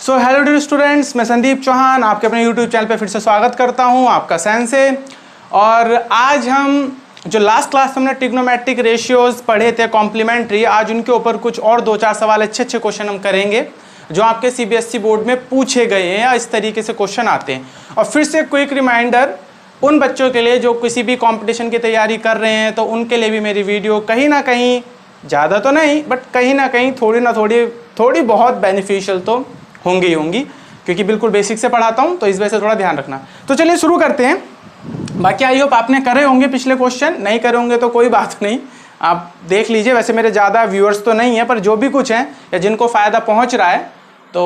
So hello dear students, मैं संदीप चौहान आपके अपने यूट्यूब चैनल पे फिर से स्वागत करता हूं आपका साइंस से। और आज हम जो लास्ट क्लास हमने ट्रिग्नोमेट्रिक रेशियोज पढ़े थे कॉम्प्लीमेंट्री, आज उनके ऊपर कुछ और दो चार सवाल अच्छे क्वेश्चन हम करेंगे जो आपके सीबीएसई बोर्ड में पूछे गए हैं या इस तरीके से क्वेश्चन आते हैं। और फिर से क्विक रिमाइंडर उन बच्चों के लिए जो किसी भी कंपटीशन की तैयारी कर रहे हैं, तो उनके लिए भी मेरी वीडियो कहीं ना कहीं, ज़्यादा तो नहीं बट कहीं ना कहीं थोड़ी बहुत बेनिफिशियल तो होंगी, क्योंकि बिल्कुल बेसिक से पढ़ाता हूँ, तो इस वजह से थोड़ा ध्यान रखना। तो चलिए शुरू करते हैं। बाकी आई होप आपने करे होंगे पिछले क्वेश्चन, नहीं करे होंगे तो कोई बात नहीं, आप देख लीजिए। वैसे मेरे ज़्यादा व्यूअर्स तो नहीं है, पर जो भी कुछ हैं या जिनको फ़ायदा पहुँच रहा है तो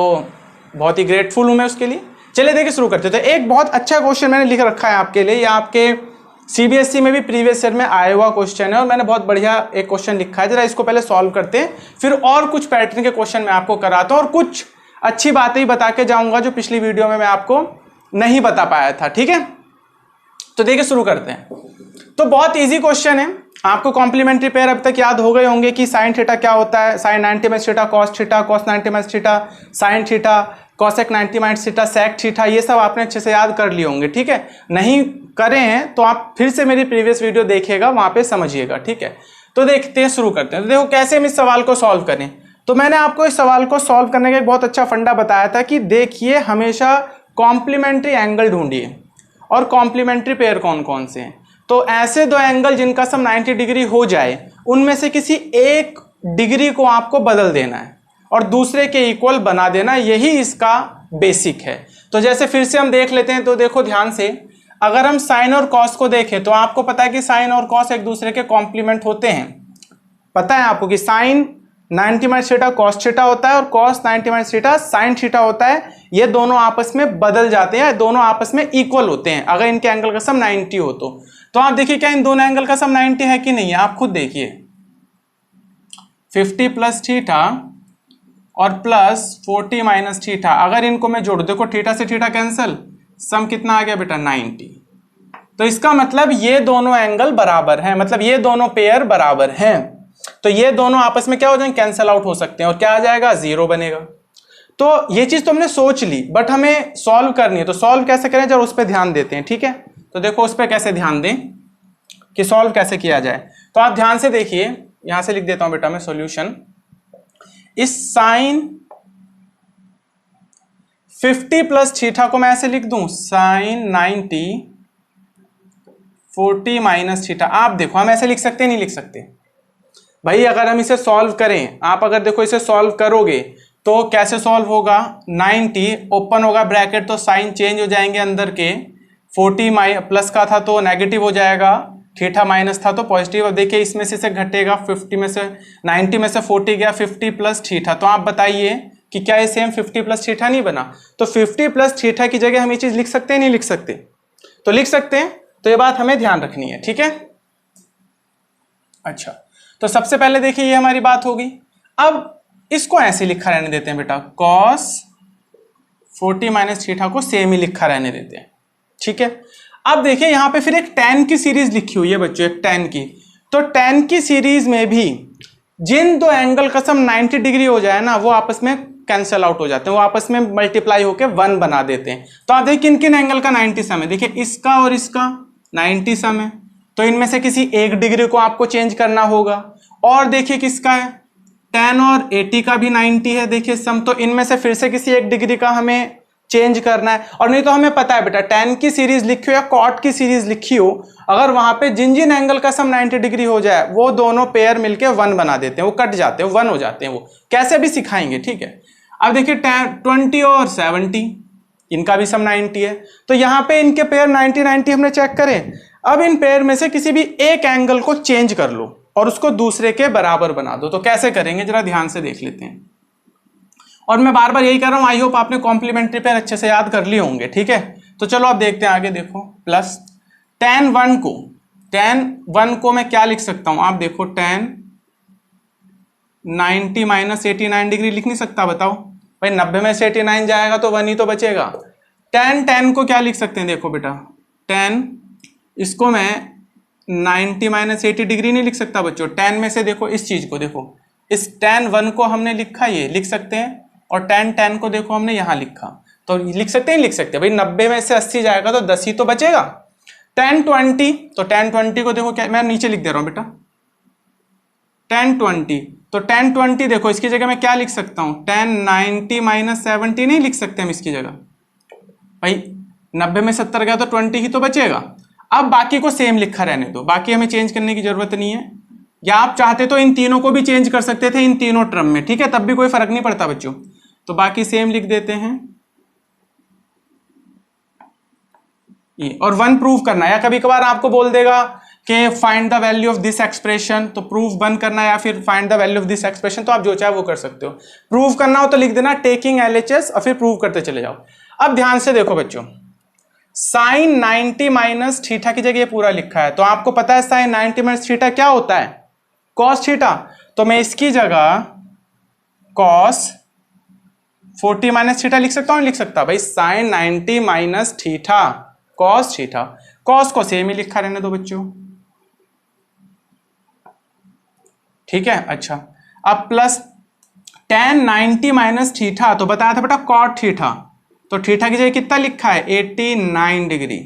बहुत ही ग्रेटफुल हूँ मैं उसके लिए। चलिए देखिए शुरू करते हैं। तो एक बहुत अच्छा क्वेश्चन मैंने लिख रखा है आपके लिए, या आपके सीबीएसई में भी प्रीवियस ईयर में आया हुआ क्वेश्चन है, और मैंने बहुत बढ़िया एक क्वेश्चन लिखा है। जरा इसको पहले सॉल्व करते हैं, फिर और कुछ पैटर्न के क्वेश्चन मैं आपको कराता हूँ और कुछ अच्छी बातें ही बता के जाऊंगा जो पिछली वीडियो में मैं आपको नहीं बता पाया था। ठीक है, तो देखिए शुरू करते हैं। तो बहुत इजी क्वेश्चन है, आपको कॉम्प्लीमेंट्री पेयर अब तक याद हो गए होंगे कि साइन थीटा क्या होता है, sine 90 minus theta, cos theta, cos 90 minus theta, sine theta, cosec 90 minus theta, sec theta, ये सब आपने अच्छे से याद कर लिए होंगे। ठीक है, नहीं करे हैं तो आप फिर से मेरी प्रीवियस वीडियो देखिएगा, वहां पे समझिएगा। ठीक है, तो देखते हैं, शुरू करते हैं। तो देखो कैसे हम इस सवाल को सॉल्व करें। तो मैंने आपको इस सवाल को सॉल्व करने का एक बहुत अच्छा फंडा बताया था कि देखिए हमेशा कॉम्प्लीमेंट्री एंगल ढूंढिए और कॉम्प्लीमेंट्री पेयर कौन कौन से हैं। तो ऐसे दो एंगल जिनका सम 90 डिग्री हो जाए, उनमें से किसी एक डिग्री को आपको बदल देना है और दूसरे के इक्वल बना देना, यही इसका बेसिक है। तो जैसे फिर से हम देख लेते हैं, तो देखो ध्यान से, अगर हम साइन और कॉस को देखें तो आपको पता है कि साइन और कॉस एक दूसरे के कॉम्प्लीमेंट होते हैं। पता है आपको कि sine 90 minus theta cos theta होता है और cos 90 minus theta sine theta होता है। ये दोनों आपस में बदल जाते हैं, दोनों आपस में इक्वल होते हैं अगर इनके एंगल का सम 90 हो तो आप देखिए क्या इन दोनों एंगल का सम 90 है कि नहीं है, आप खुद देखिए। 50 प्लस थीटा और प्लस 40 माइनस थीटा, अगर इनको मैं जोड़ू, देखो थीटा से थीटा कैंसिल, सम कितना आ गया बेटा 90। तो इसका मतलब ये दोनों एंगल बराबर हैं, मतलब ये दोनों पेयर बराबर हैं। तो ये दोनों आपस में क्या हो जाएंगे, कैंसिल आउट हो सकते हैं और क्या आ जाएगा, जीरो बनेगा। तो ये चीज तो हमने सोच ली, बट हमें सॉल्व करनी है। तो सॉल्व कैसे करें, जरा उस पर ध्यान देते हैं। ठीक है, तो देखो उस पर कैसे ध्यान दें कि सॉल्व कैसे किया जाए। तो आप ध्यान से देखिए, यहां से लिख देता हूं बेटा मैं सॉल्यूशन। इस साइन 50 प्लस थीटा को मैं ऐसे लिख दूं, साइन 90 40 माइनस थीटा। आप देखो हम ऐसे लिख सकते हैं, नहीं लिख सकते भाई। अगर हम इसे सॉल्व करें, आप अगर देखो इसे सॉल्व करोगे तो कैसे सॉल्व होगा, 90 ओपन होगा ब्रैकेट तो साइन चेंज हो जाएंगे अंदर के, 40 प्लस का था तो नेगेटिव हो जाएगा, थीटा माइनस था तो पॉजिटिव। अब देखिए इसमें से घटेगा, 50 में से 90 में से 40 गया, 50 प्लस थीटा। तो आप बताइए कि क्या ये सेम 50 प्लस थीटा नहीं बना। तो 50 प्लस थीटा की जगह हम ये चीज लिख सकते हैं, नहीं लिख सकते, तो लिख सकते हैं। तो ये बात हमें ध्यान रखनी है। ठीक है, अच्छा, तो सबसे पहले देखिए ये हमारी बात होगी। अब इसको ऐसे लिखा रहने देते हैं बेटा, कॉस 40 माइनस थीटा को सेम ही लिखा रहने देते हैं। ठीक है, अब देखिए यहां पे फिर एक tan की सीरीज लिखी हुई है बच्चों, एक tan की। तो tan की सीरीज में भी जिन दो एंगल का सम 90 डिग्री हो जाए ना, वो आपस में कैंसिल आउट हो जाते हैं, वो आपस में मल्टीप्लाई होकर 1 बना देते हैं। तो आप देखिए किन किन एंगल का 90 सम है, देखिए इसका और इसका 90 सम है, तो इनमें से किसी एक डिग्री को आपको चेंज करना होगा। और देखिए किसका है, tan और 80 का भी 90 है, देखिए सम, तो इनमें से फिर से किसी एक डिग्री का हमें चेंज करना है। और नहीं तो हमें पता है बेटा, tan की सीरीज लिखी हो या cot की सीरीज लिखी हो, अगर वहां पे जिन जिन एंगल का सम 90 डिग्री हो जाए, वो दोनों पेयर मिलके 1 बना देते हैं, वो कट जाते हैं, 1 हो जाते हैं। वो कैसे भी सिखाएंगे। ठीक है, अब देखिए 20 और 70, इनका भी सम 90 है। तो यहाँ पे इनके पेयर 90-90 हमने चेक करें। अब इन पेयर में से किसी भी एक एंगल को चेंज कर लो और उसको दूसरे के बराबर बना दो। तो कैसे करेंगे, जरा ध्यान से देख लेते हैं। और मैं बार बार यही कर रहा हूं, आई होप आपने कॉम्प्लीमेंट्री पेयर अच्छे से याद कर लिए होंगे। ठीक है, तो चलो आप देखते हैं आगे। देखो प्लस tan 1 को मैं क्या लिख सकता हूं, आप देखो tan 90 माइनस 89 डिग्री लिख नहीं सकता, बताओ भाई, 90 में से 89 जाएगा तो 1 ही तो बचेगा। tan को क्या लिख सकते हैं, देखो बेटा tan, इसको मैं 90 माइनस 80 डिग्री नहीं लिख सकता बच्चों। tan में से देखो इस चीज को, देखो इस tan 1 को हमने लिखा, ये लिख सकते हैं और tan को देखो हमने यहाँ लिखा, तो लिख सकते हैं, लिख सकते हैं भाई 90 में से 80 जाएगा तो 10 ही तो बचेगा। tan 20, तो tan 20 को देखो, क्या मैं नीचे लिख दे रहा हूँ बेटा, tan 20, तो tan 20 देखो इसकी जगह मैं क्या लिख सकता हूँ, tan 90 माइनस 70 नहीं लिख सकते हम इसकी जगह, भाई 90 में 70 गया तो 20 ही तो बचेगा। अब बाकी को सेम लिखा रहने दो, बाकी हमें चेंज करने की जरूरत नहीं है, या आप चाहते तो इन तीनों को भी चेंज कर सकते थे इन तीनों टर्म में, ठीक है, तब भी कोई फर्क नहीं पड़ता बच्चों, तो बाकी सेम लिख देते हैं ये, और 1 प्रूव करना, या कभी कभार आपको बोल देगा कि find the value of this expression, तो प्रूव 1 करना या फिर find the value of this expression, तो आप जो चाहे वो कर सकते हो। प्रूव करना हो तो लिख देना टेकिंग एलएचएस और फिर प्रूव करते चले जाओ। अब ध्यान से देखो बच्चों, साइन 90 माइनस थीटा की जगह ये पूरा लिखा है, तो आपको पता है साइन 90 माइनस थीटा क्या होता है, कॉस थीटा, तो मैं इसकी जगह कॉस 40 माइनस थीटा लिख सकता हूं, लिख सकता भाई sine 90 minus theta cos theta, cos को सेम ही लिखा रहने दो बच्चों, ठीक है। अच्छा, अब प्लस tan 90 माइनस थीटा, तो बताया था बेटा कॉट थीटा, तो थीटा की जगह कितना लिखा है 89 डिग्री,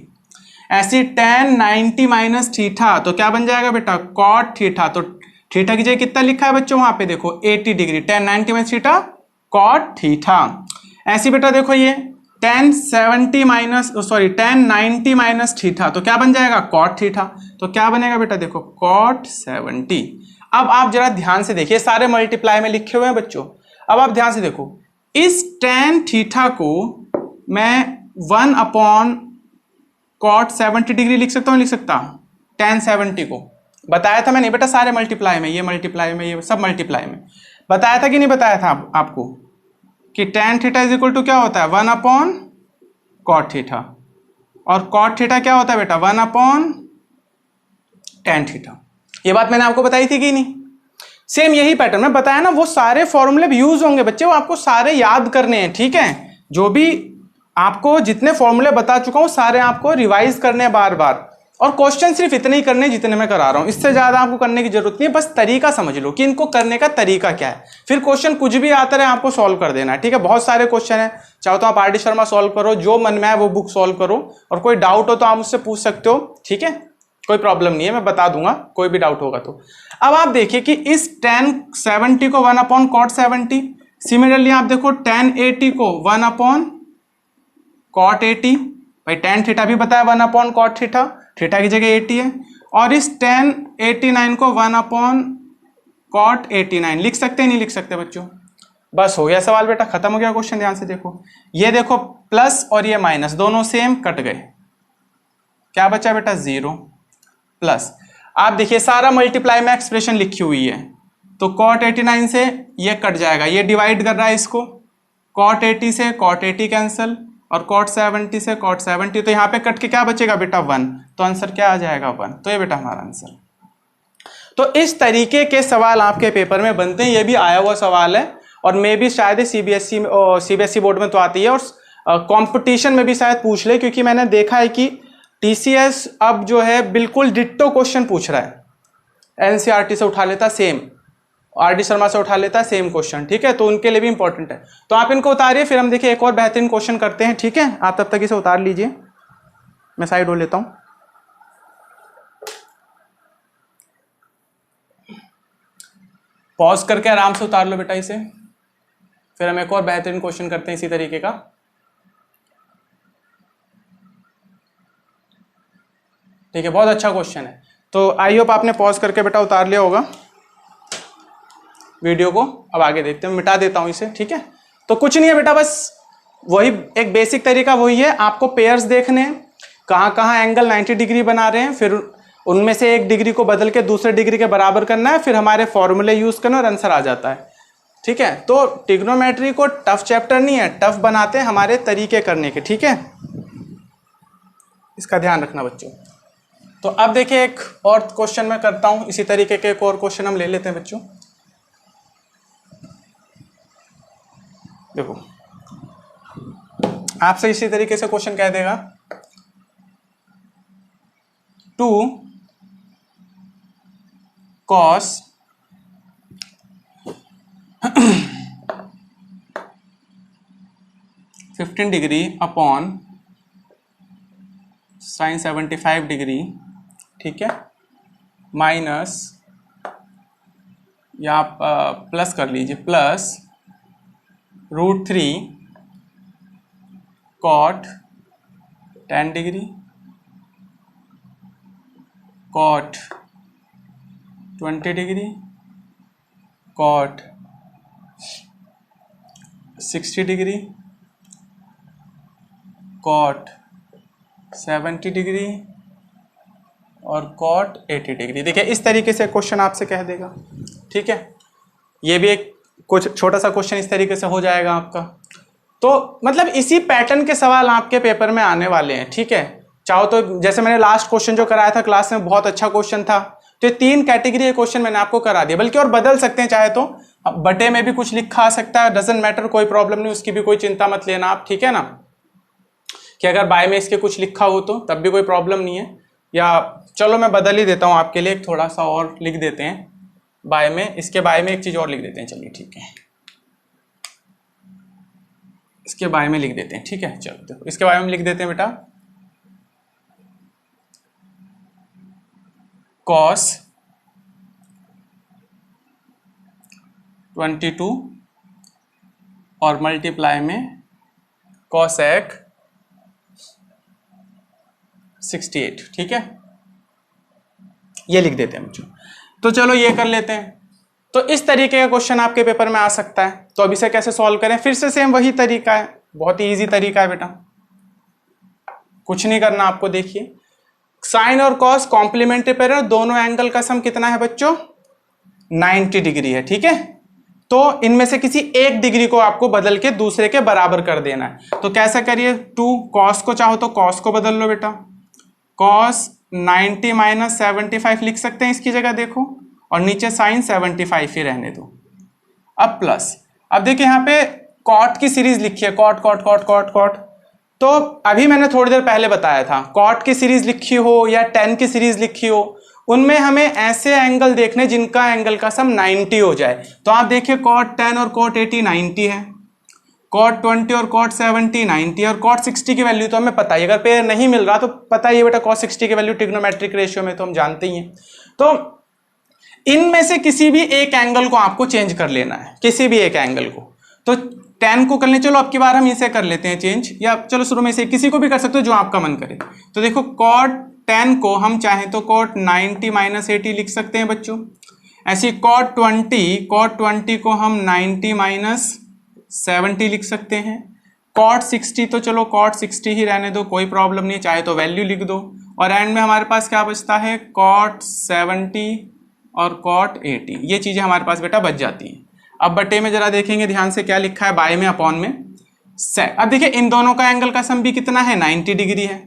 ऐसी tan 90 माइनस थीटा तो क्या बन जाएगा बेटा कॉट थीटा, तो थीटा की जगह कितना लिखा है बच्चों वहां पे देखो 80 degree, tan 90 minus theta cot theta. ऐसी बेटा देखो ये tan 70 minus sorry tan 90 minus theta, तो क्या बन जाएगा कॉट थीटा, तो क्या बनेगा बेटा देखो कॉट 70। अब आप जरा ध्यान से देखिए, सारे मल्टीप्लाई में लिखे हुए हैं बच्चों, अब आप ध्यान से देखो, इस tan थीटा को मैं 1 अपॉन कॉट 70 डिग्री लिख सकता हूँ, लिख सकता tan 70 को, बताया था मैंने बेटा सारे मल्टीप्लाई में, ये मल्टीप्लाई में, ये सब मल्टीप्लाई में बताया था कि नहीं बताया था आपको कि tan theta is equal to क्या होता है 1 अपॉन कॉट थीटा, और कॉट थीटा क्या होता है बेटा 1 अपॉन tan थीटा, ये बात मैंने आपको बताई थी कि नहीं। सेम यही पैटर्न में बताया ना, वो सारे फॉर्मूले भी यूज होंगे बच्चे, वो आपको सारे याद करने हैं, ठीक है, जो भी आपको जितने फॉर्मूले बता चुका हूं सारे आपको रिवाइज करने हैं बार बार, और क्वेश्चन सिर्फ इतने ही करने जितने मैं करा रहा हूं, इससे ज्यादा आपको करने की जरूरत नहीं है, बस तरीका समझ लो कि इनको करने का तरीका क्या है, फिर क्वेश्चन कुछ भी आता रहे आपको सॉल्व कर देना है, ठीक है। बहुत सारे क्वेश्चन है, चाहो तो आप आर डी शर्मा सॉल्व करो, जो मन में है वो बुक सॉल्व करो, और कोई डाउट हो तो आप मुझसे पूछ सकते हो, ठीक है, कोई प्रॉब्लम नहीं है, मैं बता दूंगा कोई भी डाउट होगा तो। अब आप देखिए कि इस tan 70 को 1 अपॉन कॉट 70, सिमिलरली आप देखो tan 80 को 1 अपॉन कॉट 80, भाई tan थीटा भी बताया 1 अपॉन कॉट थीटा, थीटा की जगह 80 है, और इस tan 89 को 1 अपॉन कॉट 89 लिख सकते हैं, नहीं लिख सकते बच्चों, बस हो गया सवाल बेटा, खत्म हो गया क्वेश्चन। ध्यान से देखो, ये देखो प्लस और ये माइनस दोनों सेम कट गए, क्या बचा बेटा 0 प्लस, आप देखिए सारा मल्टीप्लाई में एक्सप्रेशन लिखी हुई है, तो कॉट 89 से ये कट जाएगा, ये डिवाइड कर रहा है इसको, कॉट 80 से कॉट 80 कैंसिल, और कॉट 70 से कॉट 70, तो यहाँ पे कट के क्या बचेगा बेटा 1, तो आंसर क्या आ जाएगा 1, तो ये बेटा हमारा आंसर। तो इस तरीके के सवाल आपके पेपर में बनते हैं, ये भी आया हुआ सवाल है, और मे भी शायद सीबीएसई बोर्ड में तो आती है, और कंपटीशन में भी शायद पूछ ले, क्योंकि मैंने देखा है कि टीसीएस अब जो है बिल्कुल डिट्टो क्वेश्चन पूछ रहा है, एनसीईआरटी से उठा लेता सेम, आरडी शर्मा से उठा लेता है सेम क्वेश्चन, ठीक है, तो उनके लिए भी इंपॉर्टेंट है, तो आप इनको उतारिए, फिर हम देखिए एक और बेहतरीन क्वेश्चन करते हैं, ठीक है, आप तब तक इसे उतार लीजिए, मैं साइड हो लेता हूं। पॉज करके आराम से उतार लो बेटा इसे, फिर हम एक और बेहतरीन क्वेश्चन करते हैं इसी तरीके का। ठीक है, बहुत अच्छा क्वेश्चन है, तो आई होप आपने पॉज करके बेटा उतार लिया होगा वीडियो को। अब आगे देखते हैं, मिटा देता हूं इसे, ठीक है। तो कुछ नहीं है बेटा, बस वही एक बेसिक तरीका वही है, आपको पेयर्स देखने हैं, कहाँ कहाँ एंगल 90 डिग्री बना रहे हैं, फिर उनमें से एक डिग्री को बदल के दूसरे डिग्री के बराबर करना है, फिर हमारे फॉर्मूले यूज करना और आंसर आ जाता है, ठीक है। तो ट्रिग्नोमेट्री को टफ चैप्टर नहीं है, टफ बनाते हैं हमारे तरीके करने के, ठीक है, इसका ध्यान रखना बच्चों। तो अब देखिए एक और क्वेश्चन मैं करता हूं, इसी तरीके के एक और क्वेश्चन हम ले लेते हैं बच्चों। देखो आपसे इसी तरीके से क्वेश्चन कह देगा 2 cos 15 degree upon sine 75 degree, ठीक है, माइनस, या आप प्लस कर लीजिए, plus √3 cot 10 degree cot 20 degree cot 60 degree cot 70 degree और कॉट 80 डिग्री। देखिए इस तरीके से क्वेश्चन आपसे कह देगा, ठीक है। ये भी एक कुछ छोटा सा क्वेश्चन इस तरीके से हो जाएगा आपका। तो मतलब इसी पैटर्न के सवाल आपके पेपर में आने वाले हैं, ठीक है। चाहो तो जैसे मैंने लास्ट क्वेश्चन जो कराया था क्लास में, बहुत अच्छा क्वेश्चन था, तो ये 3 कैटेगरी के क्वेश्चन मैंने आपको करा दिया, बल्कि और बदल सकते हैं चाहे तो, बटे में भी कुछ लिखा आ सकता है, डजंट मैटर, कोई प्रॉब्लम नहीं, उसकी भी कोई चिंता मत लेना आप, ठीक है ना, कि अगर बाय में इसके कुछ लिखा हो तो तब भी कोई प्रॉब्लम नहीं है। या चलो मैं बदल ही देता हूँ आपके लिए, थोड़ा सा और लिख देते हैं बाय में, इसके बाय में एक चीज और लिख देते हैं, चलिए ठीक है, इसके बाय में लिख देते हैं, ठीक है। चलो देखो इसके बाय में लिख देते हैं बेटा, cos 22 और मल्टीप्लाई में cosec 68, ठीक है, ये लिख देते हैं बच्चों। तो चलो ये कर लेते हैं। तो इस तरीके का क्वेश्चन आपके पेपर में आ सकता है। तो अब इसे कैसे सॉल्व करें, फिर से सेम वही तरीका है, बहुत ही इजी तरीका है बेटा, कुछ नहीं करना आपको। देखिए साइन और कॉस कॉम्प्लीमेंट्री पेयर है, दोनों एंगल का सम कितना है बच्चों, 90 डिग्री है, ठीक है। तो इनमें से किसी एक डिग्री को आपको बदल के दूसरे के बराबर कर देना है। तो कैसे करिए, 2 कॉस को चाहो तो कॉस को बदल लो बेटा, कॉस 90 माइनस 75 लिख सकते हैं इसकी जगह, देखो, और नीचे साइन 75 ही रहने दो। अब प्लस, अब देखिए यहाँ पे कॉट की सीरीज लिखी है, cot cot cot cot cot, तो अभी मैंने थोड़ी देर पहले बताया था, कॉट की सीरीज लिखी हो या टेन की सीरीज लिखी हो, उनमें हमें ऐसे एंगल देखने जिनका एंगल का सम 90 हो जाए। तो आप देखिए कॉट 10 और कॉट 80 90 है, कॉट 20 और कॉट 70 90 और कॉट 60 की वैल्यू तो हमें पता ही, अगर पेयर नहीं मिल रहा तो पता ही है बेटा, कॉट 60 की वैल्यू ट्रिग्नोमेट्रिक रेशियो में तो हम जानते ही हैं। तो इनमें से किसी भी एक एंगल को आपको चेंज कर लेना है, किसी भी एक एंगल को। तो 10 को कर ले, चलो अब की बार हम इसे कर लेते हैं चेंज, या चलो शुरू में से किसी को भी कर सकते हो जो आपका मन करे। तो देखो कॉट 10 को हम चाहें तो कॉट 90 माइनस 80 लिख सकते हैं बच्चों। ऐसी कॉट 20 को हम 90 माइनस 70 लिख सकते हैं। कॉट 60 तो चलो कॉट 60 ही रहने दो, कोई प्रॉब्लम नहीं, चाहे तो वैल्यू लिख दो। और एंड में हमारे पास क्या बचता है, कॉट 70 और कॉट 80, ये चीजें हमारे पास बेटा बच जाती हैं। अब बटे में जरा देखेंगे ध्यान से क्या लिखा है, बाय में अपॉन में सेक। अब देखिए इन दोनों का एंगल का सम भी कितना है, 90 डिग्री है।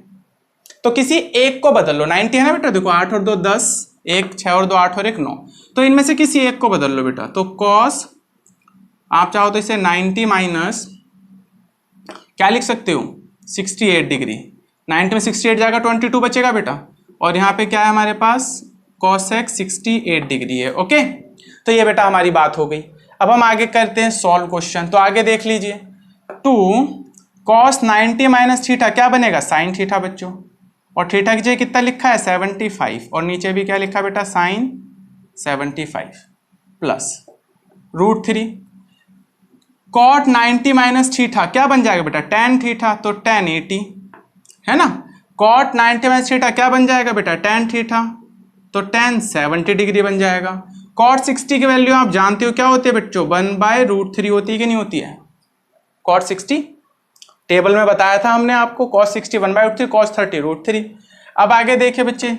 तो किसी एक को बदल लो, 90 है ना बेटा, देखो 8 और 2 10, 1 6 और 2 8 और 1 9, तो इनमें से किसी एक को बदल लो बेटा। तो कॉस, आप चाहो तो इसे 90 माइनस क्या लिख सकते हो, 68 डिग्री, 90 में 68 जाएगा 22 बचेगा बेटा, और यहाँ पे क्या है हमारे पास, कॉसेक 68 डिग्री है। ओके, तो ये बेटा हमारी बात हो गई। अब हम आगे करते हैं सॉल्व क्वेश्चन। तो आगे देख लीजिए, 2 कॉस 90 माइनस थीटा क्या बनेगा, साइन थीटा बच्चों, और थीटा की जगह कितना लिखा है 75, और नीचे भी क्या लिखा बेटा, sine 75 plus √3 cot 90 minus theta क्या बन जाएगा बेटा, tan थीटा, तो tan 80 है ना। कॉट 90 माइनस थीटा क्या बन जाएगा बेटा, tan थीटा, तो tan 70 डिग्री बन जाएगा। कॉट 60 की वैल्यू आप जानते हो क्या होती है बच्चों, 1/√3 होती है कि नहीं होती है। कॉट 60 टेबल में बताया था हमने आपको, cos 60 1/√3, cos 30 √3। अब आगे देखिए बच्चे,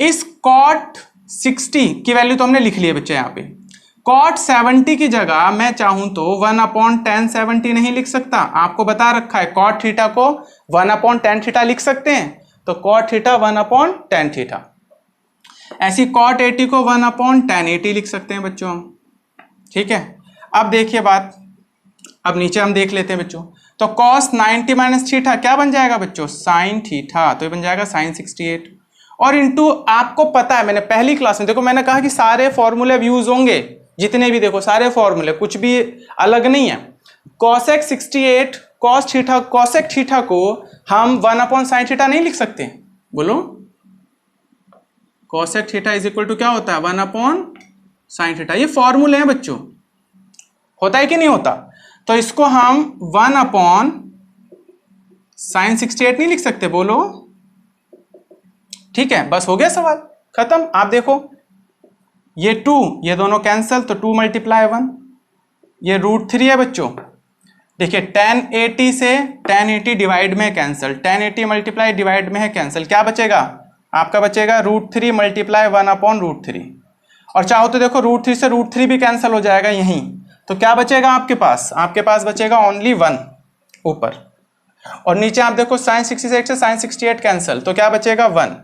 इस कॉट 60 की वैल्यू तो हमने लिख ली है बच्चे, यहाँ पे कॉट 70 की जगह मैं चाहूं तो 1/tan 70 नहीं लिख सकता, आपको बता रखा है कॉट थीटा को 1/tan थीटा लिख सकते हैं, तो कॉट थीटा 1/tan थीटा। ऐसी कॉट 80 को 1/tan 80 लिख सकते हैं बच्चों, ठीक है। अब देखिए बात, अब नीचे हम देख लेते हैं बच्चों। तो cos 90 माइनस थीटा क्या बन जाएगा बच्चों, साइन थीटा, तो ये बन जाएगा साइन 68, और इंटू आपको पता है मैंने पहली क्लास में, देखो मैंने कहा कि सारे फॉर्मूले यूज होंगे, जितने भी देखो सारे फॉर्मूले, कुछ भी अलग नहीं है। cosec 68 cos theta cosec theta को हम 1/sin थीटा नहीं लिख सकते? बोलो, cosec theta is equal to क्या होता है? 1/sin theta. ये फॉर्मूले हैं बच्चों, होता है कि नहीं होता? तो इसको हम 1/sin 68 नहीं लिख सकते? बोलो, ठीक है, बस हो गया सवाल खत्म। आप देखो ये 2, ये दोनों कैंसल, तो 2 × 1, ये √3 है बच्चों। देखिए 1080 से 1080 डिवाइड में कैंसल, 1080 मल्टीप्लाई डिवाइड में है कैंसल, क्या बचेगा आपका? बचेगा √3 × 1/√3। और चाहो तो देखो √3 से √3 भी कैंसिल हो जाएगा यहीं, तो क्या बचेगा आपके पास? आपके पास बचेगा ओनली 1 ऊपर, और नीचे आप देखो sin 66 से sin 68 कैंसिल, तो क्या बचेगा? 1।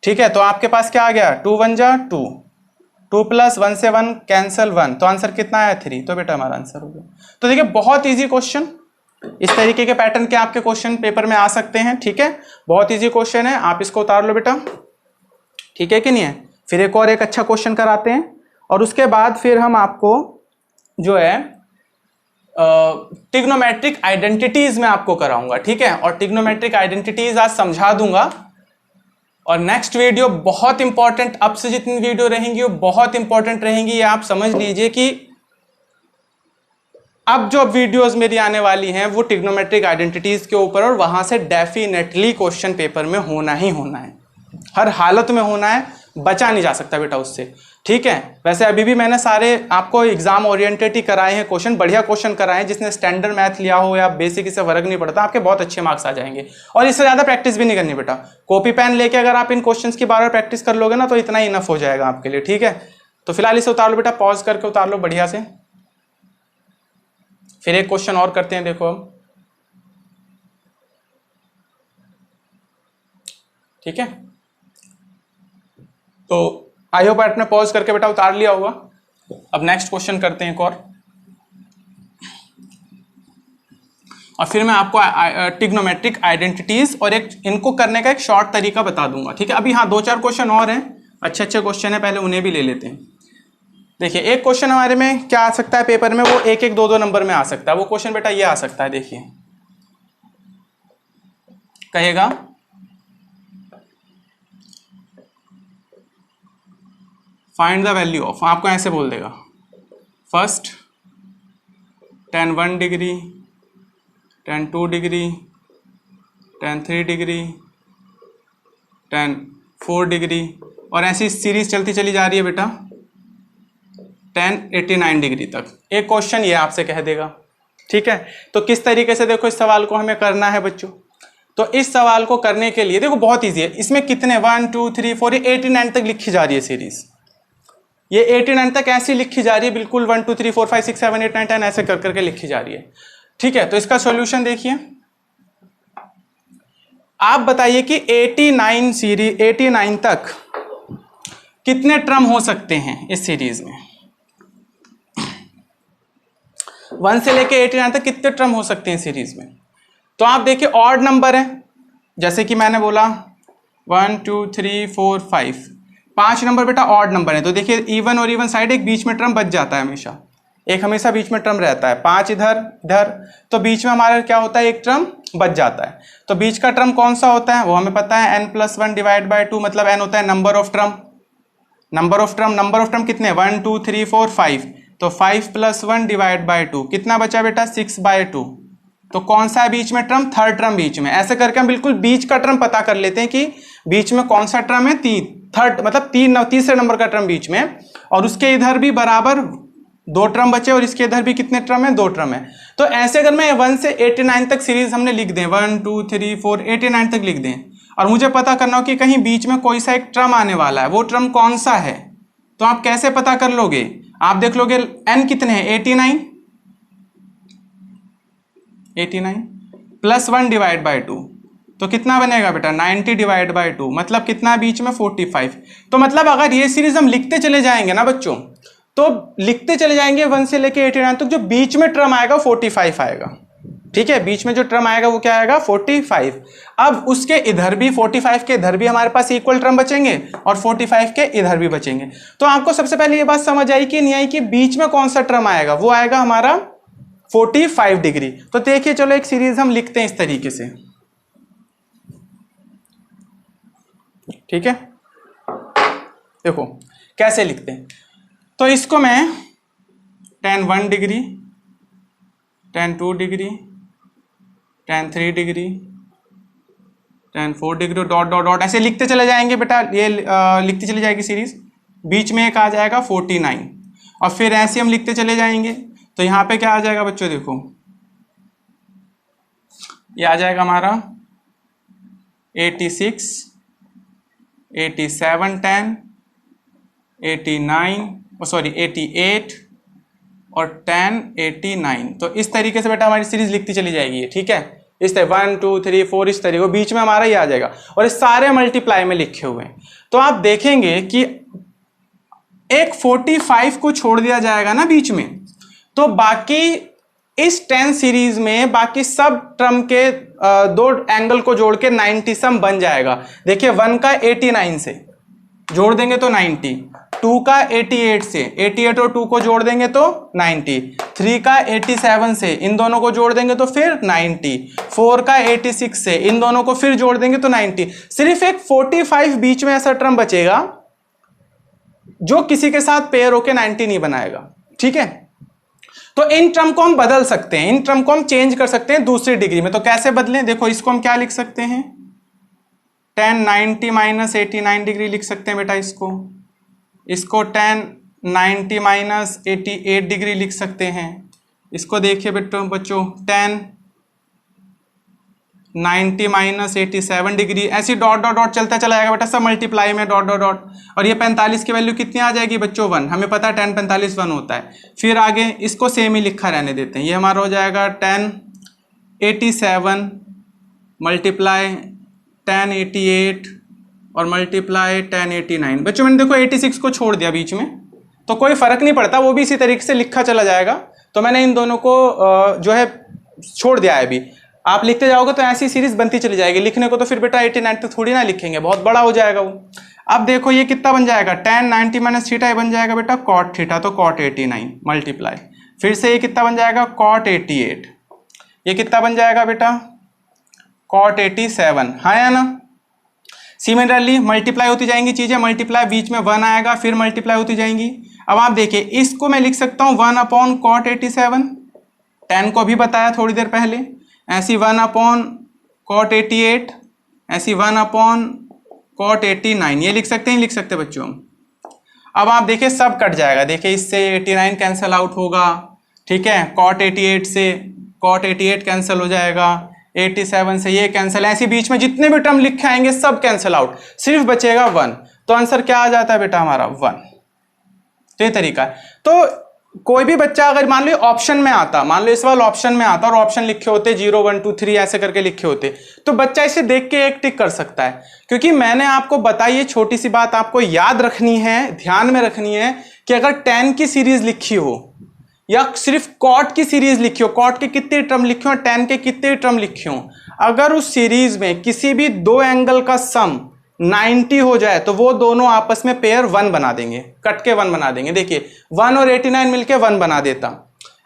ठीक है, तो आपके पास क्या आ गया? 2 1 जा 2, 2 + 1 से 1 कैंसिल 1, तो आंसर कितना आया? 3। तो बेटा हमारा आंसर हो गया। तो देखिए बहुत इजी क्वेश्चन, इस तरीके के पैटर्न के आपके क्वेश्चन पेपर में आ सकते हैं। ठीक है, बहुत इजी क्वेश्चन है, आप इसको उतार लो बेटा, ठीक है कि नहीं है? फिर एक और एक अच्छा क्वेश्चन कराते हैं, और उसके बाद फिर हम आपको जो है ट्रिग्नोमेट्रिक आइडेंटिटीज में आपको कराऊंगा। ठीक है, और ट्रिग्नोमेट्रिक आइडेंटिटीज आज समझा दूंगा। और नेक्स्ट वीडियो बहुत इंपॉर्टेंट, अब से जितनी वीडियो रहेंगी वो बहुत इंपॉर्टेंट रहेंगी, ये आप समझ लीजिए कि अब जो वीडियोस मेरी आने वाली हैं वो ट्रिग्नोमेट्रिक आइडेंटिटीज के ऊपर, और वहां से डेफिनेटली क्वेश्चन पेपर में होना ही होना है, हर हालत में होना है, बचा नहीं जा सकता बेटा उससे। ठीक है, वैसे अभी भी मैंने सारे आपको एग्जाम ओरिएंटेड ही कराए हैं क्वेश्चन, बढ़िया क्वेश्चन कराए हैं। जिसने स्टैंडर्ड मैथ लिया हो या बेसिक, इससे फर्क नहीं पड़ता, आपके बहुत अच्छे मार्क्स आ जाएंगे। और इससे ज्यादा प्रैक्टिस भी नहीं करनी बेटा, कॉपी पेन लेके अगर आप इन क्वेश्चंस की बार-बार प्रैक्टिस कर लोगे ना तो इतना ही इनफ हो जाएगा आपके लिए। ठीक है, तो फिलहाल इसे उतार लो बेटा, पॉज करके उतार लो बढ़िया से। फिर एक क्वेश्चन और करते हैं, देखो अब। ठीक है, तो आई होप आपने पॉज करके बेटा उतार लिया होगा। अब नेक्स्ट क्वेश्चन करते हैं एक और फिर मैं आपको ट्रिग्नोमेट्रिक आइडेंटिटीज और एक इनको करने का एक शॉर्ट तरीका बता दूंगा। ठीक है, अभी हाँ 2-4 क्वेश्चन और हैं, अच्छे अच्छे क्वेश्चन है, पहले उन्हें भी ले लेते हैं। देखिए एक क्वेश्चन हमारे में क्या आ सकता है पेपर में, वो 1-1 2-2 नंबर में आ सकता है। वो क्वेश्चन बेटा ये आ सकता है, देखिए कहेगा फाइंड द वैल्यू ऑफ, आपको ऐसे बोल देगा first tan 1 degree, tan 2 degree, tan 3 degree, tan 4 degree, और ऐसी सीरीज चलती चली जा रही है बेटा tan 89 डिग्री तक। एक क्वेश्चन ये आपसे कह देगा। ठीक है, तो किस तरीके से देखो इस सवाल को हमें करना है बच्चों। तो इस सवाल को करने के लिए देखो बहुत ईजी है, इसमें कितने 1 2 3 4 ये 89 तक लिखी जा रही है सीरीज, ये 89 तक ऐसी लिखी जा रही है बिल्कुल, 1 2 3 4 5 6 7 8 9 10 ऐसे कर करके लिखी जा रही है। ठीक है, तो इसका सॉल्यूशन देखिए, आप बताइए कि 89 सीरीज 89 तक कितने टर्म हो सकते हैं इस सीरीज में। 1 से लेके 89 तक कितने टर्म हो सकते हैं सीरीज में। तो आप देखिए ऑड नंबर है, जैसे कि मैंने बोला 1 2 3 4 5, 5 नंबर बेटा ऑड नंबर है। तो देखिए इवन और इवन साइड एक बीच में टर्म बच जाता है हमेशा, एक हमेशा बीच में टर्म रहता है, 5 इधर इधर, तो बीच में हमारा क्या होता है, एक टर्म बच जाता है। तो बीच का टर्म कौन सा होता है वो हमें पता है, n+1 डिवाइड बाय 2, मतलब n होता है number of term. Number of term कितने, 1 2 3 4 5, तो 5 + 1 डिवाइड बाय 2 कितना बचा बेटा, 6/2। तो कौन सा है बीच में टर्म, थर्ड टर्म बीच में। ऐसे करके हम बिल्कुल बीच का टर्म पता कर लेते हैं कि बीच में कौन सा टर्म है, थर्ड मतलब तीसरे नंबर का टर्म बीच में, और उसके इधर भी बराबर 2 टर्म बचे, और इसके इधर भी कितने टर्म है, 2 टर्म है। तो ऐसे अगर मैं 1 से 89 तक सीरीज हमने लिख दें, 1 2 3 4 89 तक लिख दें, और मुझे पता करना हो कि कहीं बीच में कोई सा एक टर्म आने वाला है, वो टर्म कौन सा है, तो आप कैसे पता कर लोगे, आप देख लोगे n कितने हैं, 89 + 1 डिवाइड बाय 2, तो कितना बनेगा बेटा, 90 डिवाइड बाय 2, मतलब कितना बीच में, 45। तो मतलब अगर ये सीरीज हम लिखते चले जाएंगे ना बच्चों, तो लिखते चले जाएंगे 1 से लेके 89 तक, जो बीच में टर्म आएगा 45 आएगा। ठीक है, बीच में जो टर्म आएगा वो क्या आएगा, 45। अब उसके इधर भी 45 के इधर भी हमारे पास इक्वल टर्म बचेंगे, और 45 के इधर भी बचेंगे। तो आपको सबसे पहले ये बात समझ आई कि नहीं आई कि बीच में कौन सा टर्म आएगा, वो आएगा हमारा 45 डिग्री। तो देखिए चलो एक सीरीज हम लिखते हैं इस तरीके से, ठीक है। देखो कैसे लिखते हैं, तो इसको मैं tan 1 degree, tan 2 degree, tan 3 degree, tan 4 degree, dot dot dot ऐसे लिखते चले जाएंगे बेटा। ये लिखती चली जाएगी सीरीज, बीच में एक आ जाएगा 49 और फिर ऐसे हम लिखते चले जाएंगे। तो यहाँ पे क्या आ जाएगा बच्चों, देखो ये आ जाएगा हमारा 86, 87 tan, 89 सॉरी 88 और tan 89। तो इस तरीके से बेटा हमारी सीरीज लिखती चली जाएगी, ठीक है। इस तरह 1 2 3 4 इस तरीके, बीच में हमारा ये आ जाएगा और इस सारे मल्टीप्लाई में लिखे हुए हैं। तो आप देखेंगे कि एक 45 को छोड़ दिया जाएगा ना बीच में, तो बाकी इस 10 सीरीज में बाकी सब टर्म के दो एंगल को जोड़ के 90 सम बन जाएगा। देखिए 1 का 89 से जोड़ देंगे तो 90, 2 का 88 से, 88 और 2 को जोड़ देंगे तो 90, 3 का 87 से, इन दोनों को जोड़ देंगे तो फिर 90, 4 का 86 से, इन दोनों को फिर जोड़ देंगे तो 90। सिर्फ एक 45 बीच में ऐसा टर्म बचेगा जो किसी के साथ पेयर होके 90 नहीं बनाएगा, ठीक है। तो इन टर्म को हम बदल सकते हैं, इन टर्म को हम चेंज कर सकते हैं दूसरी डिग्री में। तो कैसे बदलें, देखो इसको हम क्या लिख सकते हैं, tan 90 माइनस 89 डिग्री लिख सकते हैं बेटा। इसको tan 90 माइनस 88 डिग्री लिख सकते हैं। इसको देखिए बच्चों tan 90 माइनस 87 डिग्री, ऐसी डॉट डॉट डॉट चलता चला जाएगा बेटा, सब मल्टीप्लाई में डॉट डॉट डॉट। और ये 45 की वैल्यू कितनी आ जाएगी बच्चों, 1। हमें पता है tan 45 1 होता है। फिर आगे इसको सेम ही लिखा रहने देते हैं, ये हमारा हो जाएगा tan 87 मल्टीप्लाई tan 88 और मल्टीप्लाई tan 89। बच्चों मैंने देखो 86 को छोड़ दिया बीच में, तो कोई फर्क नहीं पड़ता, वो भी इसी तरीके से लिखा चला जाएगा। तो मैंने इन दोनों को जो है छोड़ दिया है। अभी आप लिखते जाओगे तो ऐसी सीरीज बनती चली जाएगी। लिखने को तो फिर बेटा 89 तक थोड़ी ना लिखेंगे, बहुत बड़ा हो जाएगा वो। अब देखो ये कितना बन जाएगा, tan 90 माइनस थीटा बन जाएगा बेटा cot थीटा, तो cot 89 मल्टीप्लाई, फिर से ये कितना बन जाएगा cot 88, ये कितना बन जाएगा बेटा cot 87, हाँ या ना। सिमिलरली मल्टीप्लाई होती जाएंगी चीजें, मल्टीप्लाई बीच में 1 आएगा, फिर मल्टीप्लाई होती जाएंगी। अब आप देखिए इसको मैं लिख सकता हूँ 1 अपॉन cot 87, tan को भी बताया थोड़ी देर पहले, ऐसी 1 अपॉन cot 88, ऐसी 1 अपॉन cot 89, ये लिख सकते हैं, लिख सकते हैं बच्चों। अब आप देखिए सब कट जाएगा, देखिए इससे 89 कैंसिल आउट होगा, ठीक है। cot 88 से cot 88 कैंसिल हो जाएगा, 87 से ये कैंसिल, ऐसे बीच में जितने भी टर्म लिखे आएंगे सब कैंसिल आउट, सिर्फ बचेगा 1। तो आंसर क्या आ जाता है बेटा हमारा 1। तो ये तरीका है। तो कोई भी बच्चा अगर मान लो ऑप्शन में आता, मान लो इस वाला ऑप्शन में आता और ऑप्शन लिखे होते 0 1 2 3 ऐसे करके लिखे होते, तो बच्चा इसे देख के एक टिक कर सकता है। क्योंकि मैंने आपको बताई ये छोटी सी बात आपको याद रखनी है, ध्यान में रखनी है कि अगर tan की सीरीज लिखी हो या सिर्फ cot की सीरीज लिखी हो, cot के कितने टर्म लिखे हो, tan के कितने टर्म लिखे हो, अगर उस सीरीज में किसी भी दो एंगल का सम 90 हो जाए तो वो दोनों आपस में पेयर 1 बना देंगे, कट के 1 बना देंगे। देखिए 1 और 89 मिलके 1 बना देता,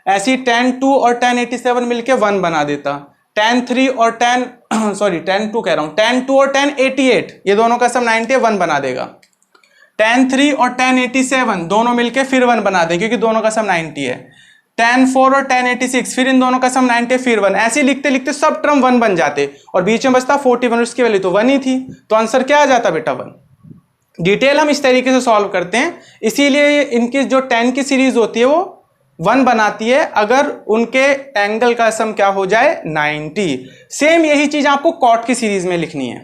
ऐसी tan 2 और tan 87 मिलके 1 बना देता, tan 3 और tan tan 2 कह रहा हूं, tan 2 और tan 88 ये दोनों का सम 90 1 बना देगा, tan 3 और tan 87 दोनों मिलके फिर 1 बना देंगे क्योंकि दोनों का सम 90 है, tan 4 और tan 86 फिर इन दोनों का सम 90 फिर 1, ऐसे लिखते लिखते सब टर्म 1 बन जाते और बीच में बचता 41, उसकी वैल्यू तो 1 ही थी। तो आंसर क्या आ जाता बेटा 1। डिटेल हम इस तरीके से सॉल्व करते हैं, इसीलिए इनकी जो tan की सीरीज होती है वो 1 बनाती है अगर उनके एंगल का सम क्या हो जाए 90। सेम यही चीज आपको cot की सीरीज में लिखनी है,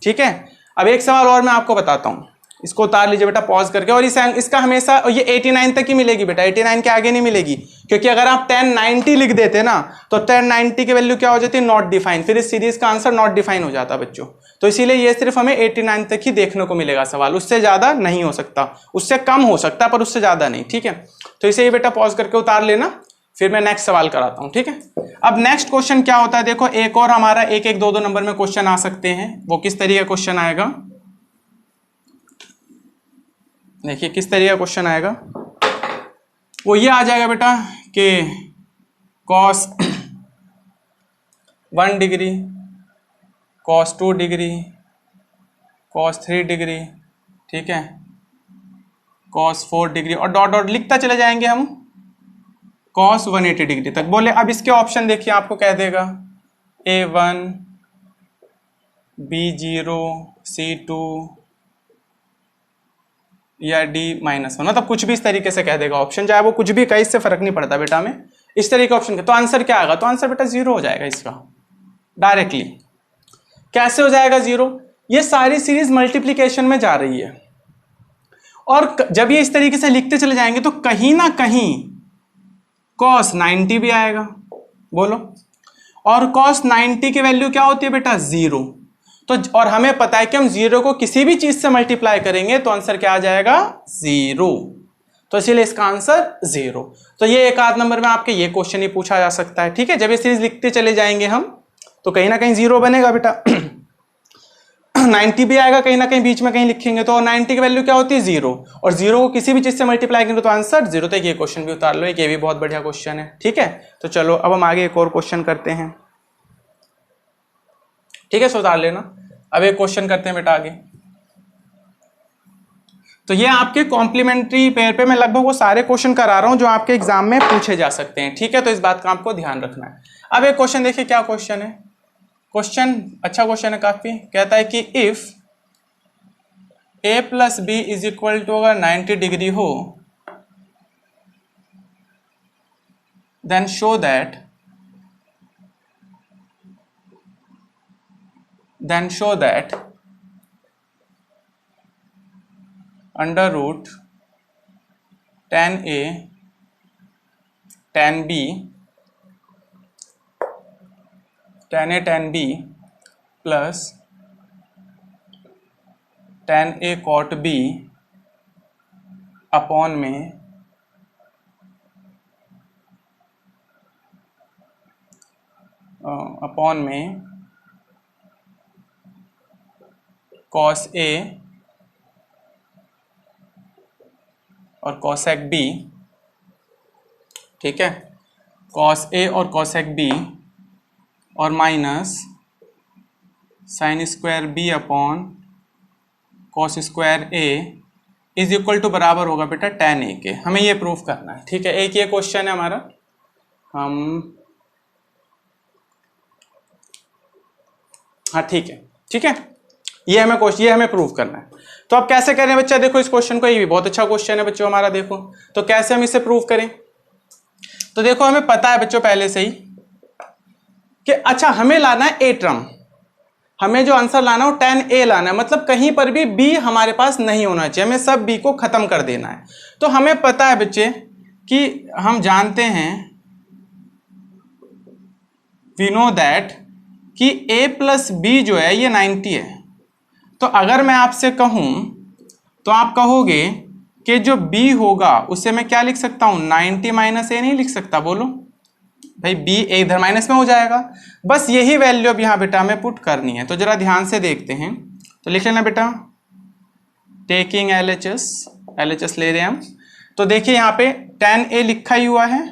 ठीक है। अब एक सवाल और मैं आपको बताता हूं, इसको उतार लीजिए बेटा पॉज करके, और इसका हमेशा ये 89 तक ही मिलेगी बेटा, 89 के आगे नहीं मिलेगी, क्योंकि अगर आप tan 90 लिख देते ना तो tan 90 की वैल्यू क्या हो जाती है नॉट डिफाइन, फिर इस सीरीज का आंसर नॉट डिफाइन हो जाता बच्चों। तो इसीलिए ये सिर्फ हमें 89 तक ही देखने को मिलेगा सवाल, उससे ज्यादा नहीं हो सकता, उससे कम हो सकता है पर उससे ज्यादा नहीं, ठीक है। तो इसे ही बेटा पॉज करके उतार लेना, फिर मैं नेक्स्ट सवाल कराता हूं, ठीक है। अब नेक्स्ट क्वेश्चन क्या होता है, देखो एक और हमारा 1 1 2 2 नंबर में क्वेश्चन आ सकते हैं। वो किस तरीके का क्वेश्चन आएगा, देखिए किस तरीके का क्वेश्चन आएगा। वो ये आ जाएगा बेटा कि cos 1 degree, cos 2 degree, cos 3 degree, ठीक है, कॉस 4 डिग्री और डॉट डॉट लिखता चले जाएंगे हम कॉस 180 डिग्री तक। बोले अब इसके ऑप्शन देखिए, आपको कह देगा A1, B0, C2 या D-1, मतलब कुछ भी इस तरीके से कह देगा ऑप्शन, चाहे वो कुछ भी कहे, इससे फर्क नहीं पड़ता बेटा में इस तरीके का ऑप्शन। तो आंसर क्या आएगा? तो आंसर बेटा 0 हो जाएगा इसका डायरेक्टली। कैसे हो जाएगा 0? ये सारी सीरीज मल्टीप्लीकेशन में जा रही है और जब ये इस तरीके से लिखते चले जाएंगे तो कहीं ना कहीं cos 90 भी आएगा। बोलो, और cos 90 की वैल्यू क्या होती है बेटा? 0। तो और हमें पता है कि हम 0 को किसी भी चीज से मल्टीप्लाई करेंगे तो आंसर क्या आ जाएगा? 0। तो इसीलिए इसका आंसर 0। तो ये एक आध नंबर में आपके ये क्वेश्चन ही पूछा जा सकता है, ठीक है। जब ये सीरीज लिखते चले जाएंगे हम तो कहीं ना कहीं 0 बनेगा बेटा 90 भी आएगा कहीं ना कहीं बीच में कहीं लिखेंगे तो 90 की वैल्यू क्या होती है? 0। और 0 को किसी भी चीज से मल्टीप्लाई करेंगे तो आंसर 0। तो ये क्वेश्चन भी उतार लो, ये भी बहुत बढ़िया क्वेश्चन है, ठीक है। तो चलो अब हम आगे एक और क्वेश्चन करते हैं, ठीक है, सो उतार लेना। अब एक क्वेश्चन करते हैं बेटा आगे। तो ये आपके कॉम्प्लीमेंट्री पेयर पे मैं लगभग वो सारे क्वेश्चन करा रहा हूं जो आपके एग्जाम में पूछे जा सकते हैं, ठीक है। तो इस बात का आपको ध्यान रखना है। अब एक क्वेश्चन देखिए, क्या क्वेश्चन है? क्वेश्चन अच्छा क्वेश्चन है काफी। कहता है कि if a plus B is equal to अगर 90 डिग्री हो then show that under root tan a tan b plus tan a cot b upon में cos a और cosec b, ठीक है, cos a और cosec b और minus sine square b upon cos square a is equal to बराबर होगा बेटा tan a के। हमें ये प्रूफ करना है, ठीक है। एक ये क्वेश्चन है हमारा, हाँ ठीक है, ये हमें प्रूफ करना है। तो अब कैसे करें बच्चा? देखो इस क्वेश्चन को, ये भी बहुत अच्छा क्वेश्चन है बच्चों हमारा। देखो तो कैसे हम इसे प्रूफ करें? तो देखो हमें पता है बच्चों पहले से ही कि अच्छा हमें लाना है ए टर्म, हमें जो आंसर लाना है वो tan a लाना है, मतलब कहीं पर भी b हमारे पास नहीं होना चाहिए, हमें सब b को खत्म कर देना है। तो हमें पता है बच्चे कि हम जानते हैं वी नो दैट कि a प्लस बी जो है ये 90 है। तो अगर मैं आपसे कहूं तो आप कहोगे कि जो b होगा उसे मैं क्या लिख सकता हूं? 90 माइनस a नहीं लिख सकता? बोलो भाई, b a इधर माइनस में हो जाएगा। बस यही वैल्यू अब यहां बेटा हमें पुट करनी है। तो जरा ध्यान से देखते हैं, तो लिख लेना बेटा टेकिंग LHS ले रहे हैं हम। तो देखिए यहाँ पे tan a लिखा ही हुआ है।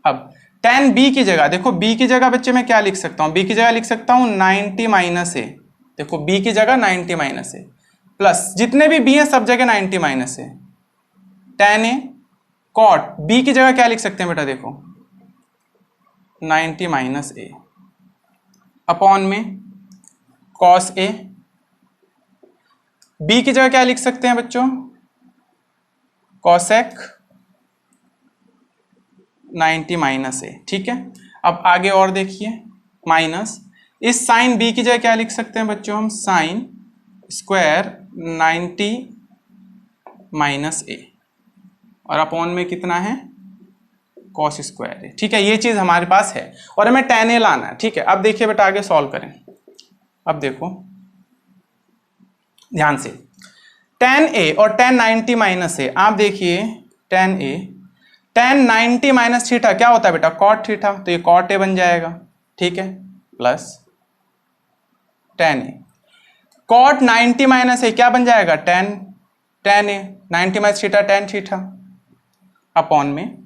अब tan b की जगह, देखो b की जगह बच्चे मैं क्या लिख सकता हूँ? b की जगह लिख सकता हूँ 90 माइनस a। देखो b की जगह 90 माइनस a प्लस जितने भी b हैं सब जगह 90 minus a, tan a cot b की जगह क्या लिख सकते हैं बेटा? देखो 90 माइनस a अपॉन में cos a, b की जगह क्या लिख सकते हैं बच्चों? cosec 90 माइनस a, ठीक है। अब आगे और देखिए, माइनस इस साइन b की जगह क्या लिख सकते हैं बच्चों हम? साइन स्क्वायर 90 माइनस a और अपॉन में कितना है? cos स्क्वायर है, ठीक है। ये चीज हमारे पास है और हमें tan a लाना है, ठीक है। अब देखिए बेटा आगे सॉल्व करें। अब देखो ध्यान से, tan a और tan 90 माइनस a, आप देखिए tan a tan 90 minus theta क्या होता है बेटा? cot थीटा, तो ये cot a बन जाएगा, ठीक है, plus tan a cot 90 minus a क्या बन जाएगा? tan a 90 minus theta tan theta upon में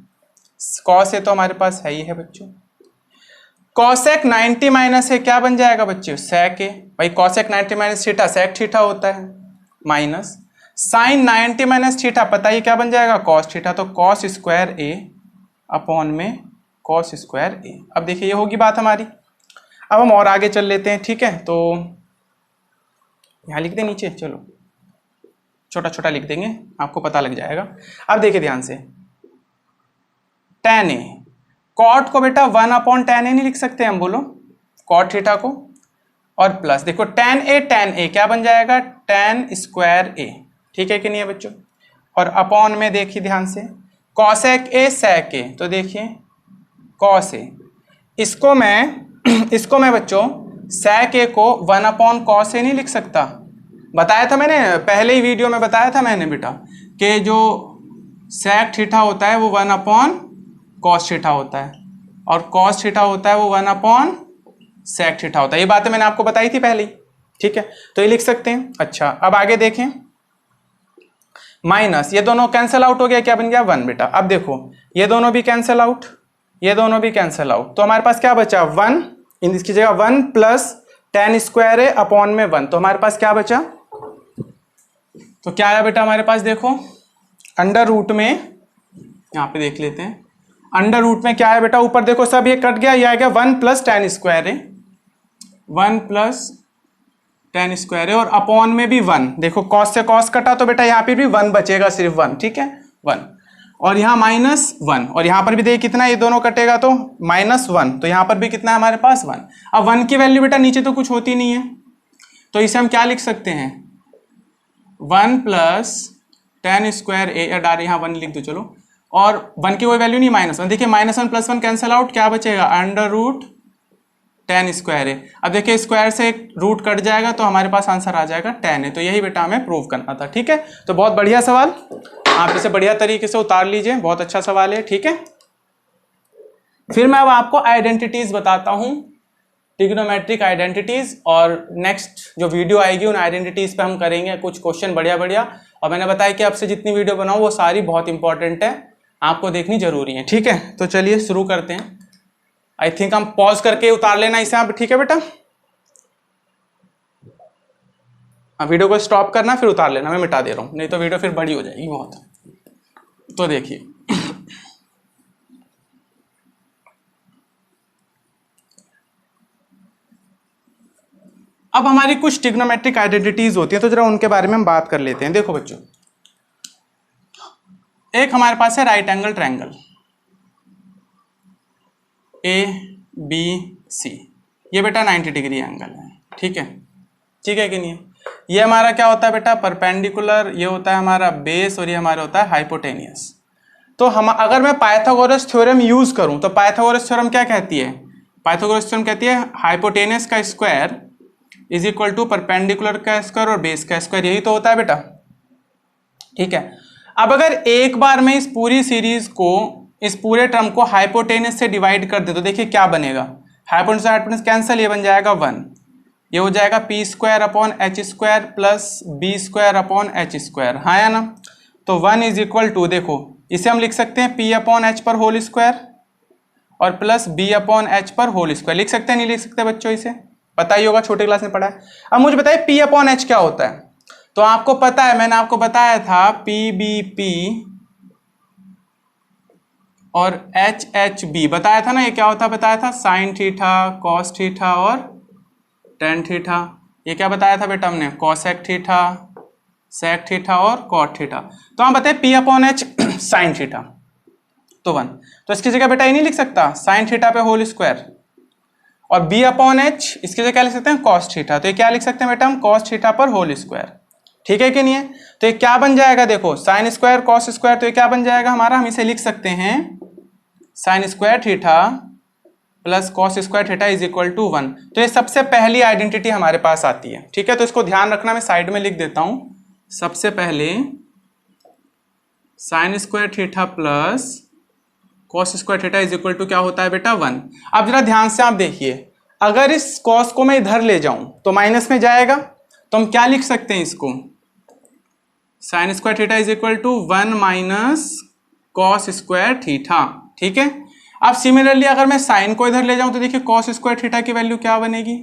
कॉस ए तो हमारे पास है ही है बच्चों। कॉसेक 90 माइनस है क्या बन जाएगा बच्चों, सेक ए। भाई cosec 90 minus theta sec theta होता है, माइनस साइन 90 माइनस थीटा पता ही क्या बन जाएगा, कॉस थीटा। तो कॉस स्क्वायर ए अपॉन में कॉस स्क्वायर ए। अब देखिए ये होगी बात हमारी। अब हम और आगे चल लेते हैं, ठीक है। तो यहाँ लिख दें नीचे, चलो छोटा छोटा लिख देंगे, आपको पता लग जाएगा। अब देखिए ध्यान से, tan ए, कॉट को बेटा 1 अपॉन tan ए नहीं लिख सकते हम, बोलो कॉट थीटा को, और प्लस देखो tan ए क्या बन जाएगा, tan स्क्वायर ए, ठीक है कि नहीं है बच्चों। और अपॉन में देखिए ध्यान से, कॉसेक ए सेक ए, तो देखिए कॉस ए, इसको मैं बच्चों सेक ए को 1 अपॉन कॉस ए नहीं लिख सकता। बताया था मैंने पहले ही वीडियो में, बताया था मैंने बेटा कि जो सेक थीटा होता है वो 1 अपॉन कॉस थीटा होता है, और कॉस थीटा होता है वो 1 अपॉन सेक थीटा होता है। ये बातें मैंने आपको बताई थी पहले ही, ठीक है। तो ये लिख सकते हैं। अच्छा अब आगे देखें, माइनस ये दोनों कैंसिल आउट हो गया, क्या बन गया 1 बेटा। अब देखो ये दोनों भी कैंसिल आउट, ये दोनों भी कैंसिल आउट, तो हमारे पास क्या बचा 1, इसकी जगह 1 प्लस tan स्क्वायर है अपॉन में 1, तो हमारे पास क्या बचा, तो क्या आया बेटा हमारे पास, देखो अंडर रूट में, यहाँ पे देख लेते हैं, अंडर रूट में क्या है बेटा, ऊपर देखो सब ये कट गया, ये आ गया 1 प्लस tan स्क्वायर है, 1 प्लस tan स्क्वायर है, और अपॉन में भी 1, देखो कॉस से कॉस कटा तो बेटा यहाँ पे भी 1 बचेगा, सिर्फ 1, ठीक है 1, और यहाँ -1, और यहाँ पर भी देखिए कितना, ये दोनों कटेगा तो -1, तो यहाँ पर भी कितना है हमारे पास 1। अब 1 की वैल्यू बेटा नीचे तो कुछ होती नहीं है, तो इसे हम क्या लिख सकते हैं, 1 प्लस tan स्क्वायर ए, या डायरेक्ट यहाँ 1 लिख दो चलो, और 1 की कोई वैल्यू नहीं, -1, देखिए -1 प्लस 1 कैंसिल आउट, क्या बचेगा अंडर रूट tan स्क्वायर है। अब देखिए स्क्वायर से एक रूट कट जाएगा तो हमारे पास आंसर आ जाएगा tan है। तो यही बेटा हमें प्रूव करना था, ठीक है। तो बहुत बढ़िया सवाल, आप इसे बढ़िया तरीके से उतार लीजिए, बहुत अच्छा सवाल है, ठीक है। फिर मैं अब आपको आइडेंटिटीज बताता हूं, ट्रिग्नोमेट्रिक आइडेंटिटीज, और नेक्स्ट जो वीडियो आएगी उन आइडेंटिटीज पे हम करेंगे कुछ क्वेश्चन बढ़िया बढ़िया। और मैंने बताया कि आपसे जितनी वीडियो बनाऊं वो सारी बहुत इंपॉर्टेंट है, आपको देखनी जरूरी है, ठीक है। तो चलिए शुरू करते हैं। आई थिंक हम पॉज करके उतार लेना इसे आप, ठीक है बेटा। वीडियो को स्टॉप करना फिर उतार लेना, मैं मिटा दे रहा हूं, नहीं तो वीडियो फिर बड़ी हो जाएगी बहुत। तो देखिए अब हमारी कुछ ट्रिग्नोमेट्रिक आइडेंटिटीज होती है, तो जरा उनके बारे में हम बात कर लेते हैं। देखो बच्चों, एक हमारे पास है राइट एंगल ट्रायंगल ABC, ये बेटा 90 डिग्री एंगल है, ठीक है, ठीक है कि नहीं है। ये हमारा क्या होता है बेटा, परपेंडिकुलर, ये होता है हमारा बेस, और ये हमारा होता है हाइपोटेनियस। तो हम अगर मैं पाइथागोरस थ्योरम यूज करूं, तो पाइथागोरस थ्योरम क्या कहती है, पाइथागोरस थ्योरम कहती है हाइपोटेनियस का square is equal to perpendicular का स्क्वायर और बेस का स्क्वायर, यही तो होता है बेटा, ठीक है। अब अगर एक बार में इस पूरी सीरीज को, इस पूरे टर्म को हाइपोटेनस से डिवाइड कर दे तो देखिए क्या बनेगा, हाइपोटेनस हाइपोटेनस कैंसिल, ये बन जाएगा 1, ये हो जाएगा p square upon h square plus b square upon h square, हाँ या ना। तो 1 इज इक्वल टू, देखो इसे हम लिख सकते हैं p अपॉन h पर होल स्क्वायर और प्लस b अपॉन h पर होल स्क्वायर, लिख सकते हैं नहीं लिख सकते बच्चों, इसे पता ही होगा, छोटे क्लास में पढ़ा है। अब मुझे बताइए p अपॉन h क्या होता है, तो आपको पता है, मैंने आपको बताया था PBP और HHB बताया था ना, ये क्या होता है बताया था, साइन थीटा, कॉस थीटा और टेन थीटा। ये क्या बताया था बेटा हमने, कॉसेक थीटा, सेक थीटा और कॉट थीटा। तो हम बताए P upon H sine theta, तो 1, तो इसकी जगह बेटा ये नहीं लिख सकता साइन थीटा पे होल स्क्वायर, और B अपॉन H इसकी जगह क्या लिख सकते हैं, कॉस थीटा, तो ये क्या लिख सकते हैं बेटा हम, कॉस थीटा पर होल स्क्वायर, ठीक है कि नहीं है। तो ये क्या बन जाएगा, देखो साइन स्क्वायर कॉस स्क्वायर, तो ये क्या बन जाएगा हमारा, हम इसे लिख सकते हैं sine square theta plus cos square theta is equal to 1। तो ये सबसे पहली आइडेंटिटी हमारे पास आती है, ठीक है। तो इसको ध्यान रखना, मैं साइड में लिख देता हूं, सबसे पहले sine square theta plus cos square theta is equal to क्या होता है बेटा 1। अब जरा ध्यान से आप देखिए, अगर इस कॉस को मैं इधर ले जाऊं तो माइनस में जाएगा, तो हम क्या लिख सकते हैं इसको, sine square theta is equal to 1 minus cos square theta, ठीक है। अब सिमिलरली अगर मैं साइन को इधर ले जाऊं तो देखिए कॉस स्क्वायर थीटा की वैल्यू क्या बनेगी,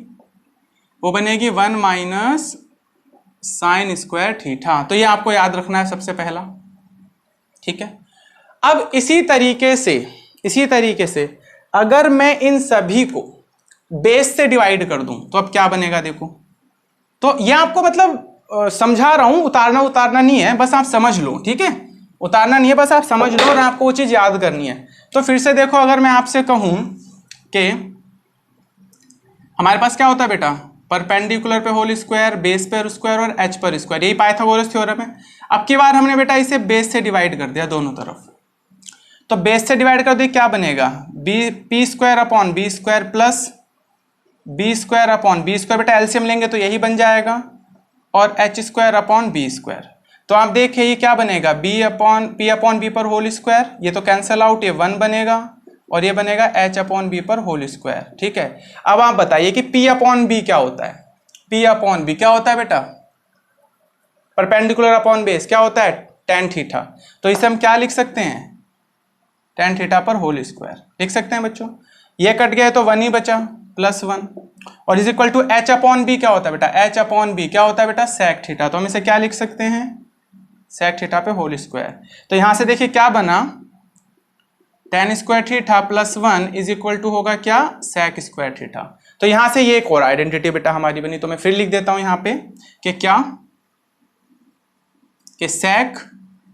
वो बनेगी 1 माइनस साइन स्क्वायर थीटा। तो ये आपको याद रखना है सबसे पहला, ठीक है। अब इसी तरीके से अगर मैं इन सभी को बेस से डिवाइड कर दूं तो अब क्या बनेगा देखो। तो ये आपको मतलब समझा रहा हूं, उतारना नहीं है, बस आप समझ लो, ठीक है। उतारना नहीं है, बस आप समझ लो और आपको वो चीज याद करनी है। तो फिर से देखो, अगर मैं आपसे कहूं कि हमारे पास क्या होता है बेटा, परपेंडिकुलर पे होल स्क्वायर, बेस पर स्क्वायर और एच पर स्क्वायर, यही पाइथागोरस थ्योरम है। अब की बार हमने बेटा इसे बेस से डिवाइड कर दिया दोनों तरफ, तो बेस से डिवाइड कर दिया क्या बनेगा, P square upon B square plus B square upon B square, बेटा एलसीएम लेंगे तो यही बन जाएगा, और H square upon B square. तो आप देखिए ये क्या बनेगा, पी अपॉन बी पर होल स्क्वायर, ये तो कैंसिल आउट, ये 1 बनेगा, और ये बनेगा एच अपॉन बी पर होल स्क्वायर, ठीक है। अब आप बताइए कि पी अपॉन बी क्या होता है, पी अपॉन बी क्या होता है बेटा, परपेंडिकुलर अपॉन बेस क्या होता है, टेन थीटा। तो इसे हम क्या लिख सकते हैं, टेन थीटा पर होल स्क्वायर लिख सकते हैं बच्चों। ये कट गया तो 1 ही बचा, +1, और is equal to H upon B क्या होता है बेटा, एच अपॉन बी क्या होता है बेटा, सेक थीटा। तो हम इसे क्या लिख सकते हैं, सेक थीटा पे होल स्क्वायर। तो यहां से देखिए क्या बना, tan square theta +1 is equal to होगा क्या, सेक स्क्वायर थीटा। तो यहां से ये एक और आइडेंटिटी बेटा हमारी बनी। तो मैं फिर लिख देता हूं यहां पे कि क्या, कि sec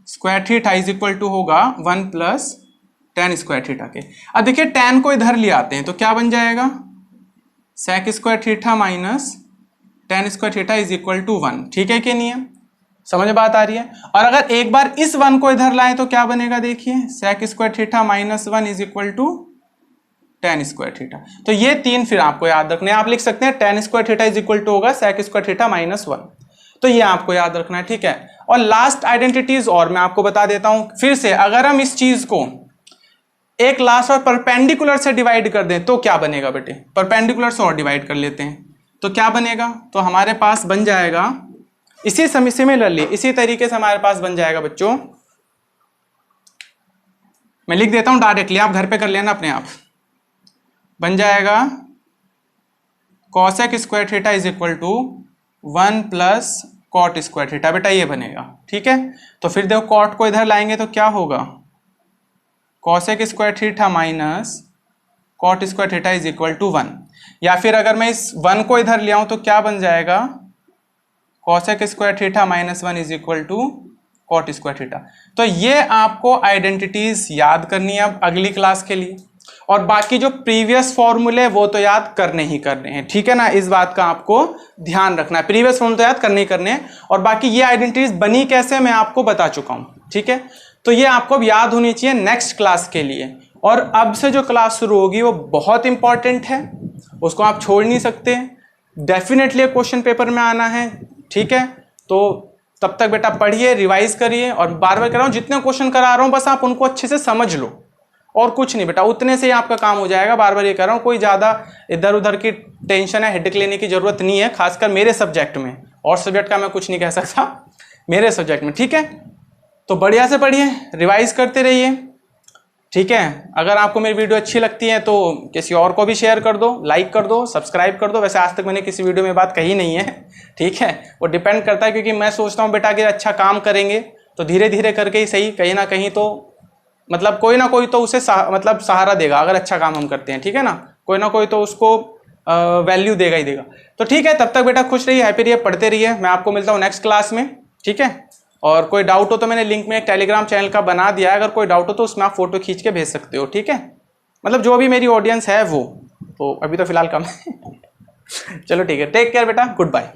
square theta is equal to होगा 1 + टेन स्क्वायर थीटा के। अब देखिए टेन को इधर ले आते हैं तो क्या बन जाएगा, sec square theta minus tan square theta is equal to 1, ठीक है कि नहीं है, समझ में बात आ रही है। और अगर एक बार इस 1 को इधर लाए तो क्या बनेगा, देखिए sec square theta minus 1 is equal to tan square theta. तो ये 3 फिर आपको याद रखने, आप लिख सकते हैं tan square theta is equal to होगा सेक स्क्वायर थीटा -1, तो ये आपको याद रखना है, ठीक है। और लास्ट आइडेंटिटीज और मैं आपको बता देता हूं फिर से, अगर हम इस चीज को एक लास्ट और परपेंडिकुलर से डिवाइड कर दें तो क्या बनेगा बेटे, परपेंडिकुलर से और डिवाइड कर लेते हैं तो क्या बनेगा, तो हमारे पास बन जाएगा इसी सिमिलरली इसी तरीके से हमारे पास बन जाएगा बच्चों, मैं लिख देता हूं डायरेक्टली, आप घर पे कर लेना अपने आप, बन जाएगा cosec square theta is equal to 1 + cot square theta, बेटा ये बनेगा, ठीक है। तो फिर देखो कॉट को इधर लाएंगे तो क्या होगा, cosec square theta minus cot square theta is equal to 1, या फिर अगर मैं इस 1 को इधर ले आऊं तो क्या बन जाएगा, cosec square theta -1 is equal to cot square theta. तो ये आपको आइडेंटिटीज याद करनी है अब अगली क्लास के लिए, और बाकी जो प्रीवियस फॉर्मूले वो तो याद करने ही करने हैं, ठीक है ना, इस बात का आपको ध्यान रखना है, प्रीवियस फॉर्मूले तो याद करने ही करने हैं, और बाकी ये आइडेंटिटीज बनी कैसे मैं आपको बता चुका हूं, ठीक है। तो ये आपको अब याद होनी चाहिए नेक्स्ट क्लास के लिए, और अब से जो क्लास शुरू होगी वो बहुत इंपॉर्टेंट है, उसको आप छोड़ नहीं सकते, डेफिनेटली क्वेश्चन पेपर में आना है, ठीक है। तो तब तक बेटा पढ़िए, रिवाइज करिए, और बार बार कह रहा हूं जितने क्वेश्चन करा रहा हूं बस आप उनको अच्छे से समझ लो, और कुछ नहीं बेटा, उतने से ही आपका काम हो जाएगा। बार बार ये कह रहा हूं, कोई ज़्यादा इधर उधर की टेंशन है, हेडेक लेने की जरूरत नहीं है, खासकर मेरे सब्जेक्ट में, और सब्जेक्ट का मैं कुछ नहीं कह सकता, मेरे सब्जेक्ट में, ठीक है। तो बढ़िया से पढ़िए, रिवाइज करते रहिए, ठीक है। अगर आपको मेरी वीडियो अच्छी लगती है तो किसी और को भी शेयर कर दो, लाइक कर दो, सब्सक्राइब कर दो। वैसे आज तक मैंने किसी वीडियो में बात कही नहीं है, ठीक है, वो डिपेंड करता है, क्योंकि मैं सोचता हूँ बेटा कि अच्छा काम करेंगे तो धीरे धीरे करके ही सही, कहीं ना कहीं तो मतलब कोई ना कोई तो उसे मतलब सहारा देगा, अगर अच्छा काम हम करते हैं, ठीक है ना, कोई ना कोई तो उसको वैल्यू देगा ही देगा। तो ठीक है, तब तक बेटा खुश रहिए, हैप्पी रहिए, पढ़ते रहिए, मैं आपको मिलता हूँ नेक्स्ट क्लास में, ठीक है। और कोई डाउट हो तो मैंने लिंक में एक टेलीग्राम चैनल का बना दिया है, अगर कोई डाउट हो तो उसमें आप फोटो खींच के भेज सकते हो, ठीक है। मतलब जो भी मेरी ऑडियंस है वो, तो अभी तो फिलहाल कम है चलो ठीक है, टेक केयर बेटा, गुड बाय।